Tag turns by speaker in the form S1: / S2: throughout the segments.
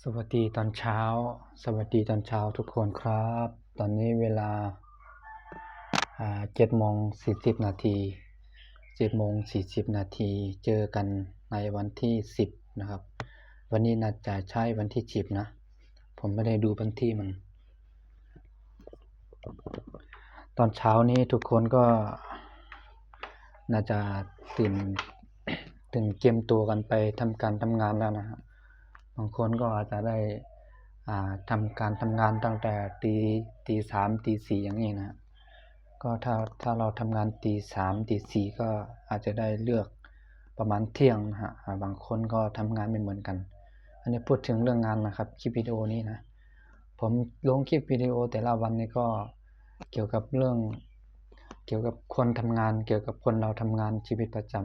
S1: สวัสดีตอนเช้า สวัสดีตอนเช้าทุกคนครับ ตอนนี้เวลา7:40 นาที7:40 นาทีเจอกันในวันที่10นะครับวันนี้น่าจะใช่วันที่10นะผมไม่ได้ดูวันที่มันตอนเช้านี้ทุกคนก็น่าจะตื่นเตรียมตัวกันไปทำการทำงานแล้วนะฮะบางคนก็อาจจะได้ทำการทำงานตั้งแต่ตีสามตีสี่อย่างนี้นะก็ถ้าเราทำงานตีสามตีสี่ก็อาจจะได้เลือกประมาณเที่ยงนะฮะบางคนก็ทำงานไม่เหมือนกันอันนี้พูดถึงเรื่องงานนะครับคลิปวิดีโอนี้นะผมลงคลิปวิดีโอแต่ละวันนี้ก็เกี่ยวกับคนทำงานเกี่ยวกับคนเราทำงานชีวิตประจ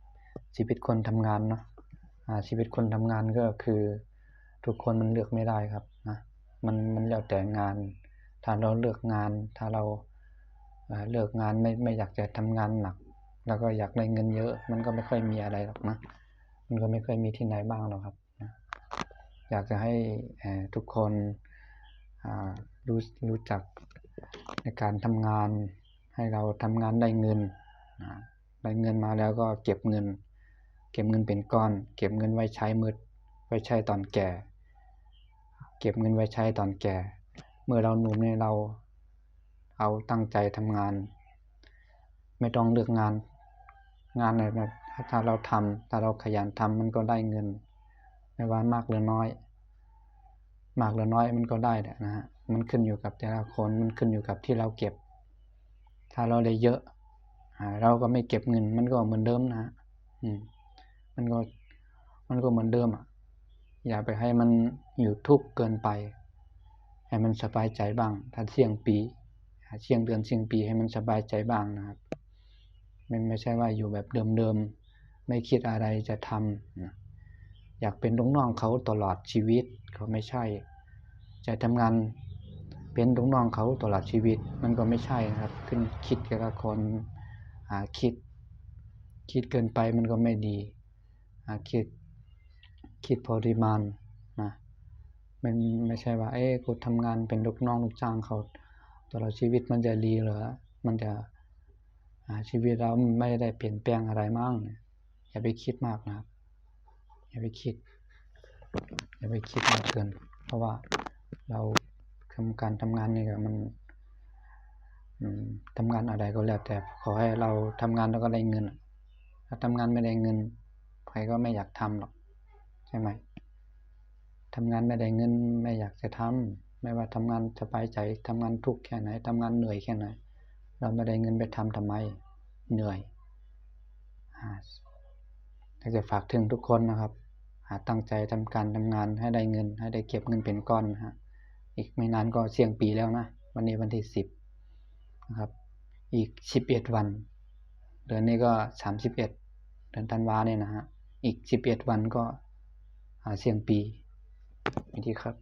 S1: ำชีวิตคนทำงานเนาะชีวิตคนทำงานก็คือทุกคนมันเลือกไม่ได้ครับนะมันแล้วแต่งานถ้าเราเลือกงานถ้าเราเลิกงานไม่อยากจะทำงานหนักแล้วก็อยากได้เงินเยอะมันก็ไม่ค่อยมีอะไรหรอกนะมันก็ไม่ค่อยมีที่ไหนบ้างหรอกครับนะอยากจะให้ทุกคนรู้จักในการทำงานให้เราทำงานได้เงินได้เงินมาแล้วก็เก็บเงินเป็นก้อนเก็บเงินไว้ใช้ไว้ใช้ตอนแก่เก็บเงินไว้ใช้ตอนแก่เมื่อเราหนุ่มเนี่ยเราเอาตั้งใจทำงานไม่ต้องเลือกงานอะไรนะถ้าเราขยันทำมันก็ได้เงินไม่ว่ามากหรือน้อยมันก็ได้แหละนะฮะมันขึ้นอยู่กับแต่ละคนมันขึ้นอยู่กับที่เราเก็บถ้าเราได้เยอะเราก็ไม่เก็บเงินมันก็เหมือนเดิมนะมันก็เหมือนเดิมอย่าไปให้มันอยู่ทุกข์เกินไปให้มันสบายใจบ้างถ้าเสี่ยงปีเสี่ยงเดือนเสี่ยงปีให้มันสบายใจบ้างนะครับไม่ใช่ว่าอยู่แบบเดิมไม่คิดอะไรจะทำอยากเป็นลูกน้องเขาตลอดชีวิตก็ไม่ใช่จะทำงานเป็นลูกน้องเขาตลอดชีวิตมันก็ไม่ใช่นะครับขึ้นคิดกับคนคิดเกินไปมันก็ไม่ดีคิดพอดีมันนะมันไม่ใช่ว่ากูทำงานเป็นลูกน้องลูกจ้างเขาตลอดชีวิตมันจะดีเหรอมันจะชีวิตเราไม่ได้เปลี่ยนแปลงอะไรมั่งอย่าไปคิดมากนะครับอย่าไปคิดมากเกินเพราะว่าเราการทำงานนี่ก็มันทำงานอะไรก็แล้วแต่ขอให้เราทำงานแล้วก็ได้เงินถ้าทำงานไม่ได้เงินใครก็ไม่อยากทำหรอกใช่ไหมทำงานไม่ได้เงินไม่อยากจะทำไม่ว่าทำงานสบายใจทำงานทุกข์แค่ไหนทำงานเหนื่อยแค่ไหนเราไม่ได้เงินไปทำไมเหนื่อยอยากจะฝากถึงทุกคนนะครับตั้งใจทำการทำงานให้ได้เงินให้ได้เก็บเงินเป็นก้อนนะฮะอีกไม่นานก็เสี่ยงปีแล้วนะวันนี้วันที่10นะครับอีก11วันเดือนนี้ก็31เดือนธันวาเนี่ยนะฮะอีก11วันก็เสี่ยงปีนี่ครับ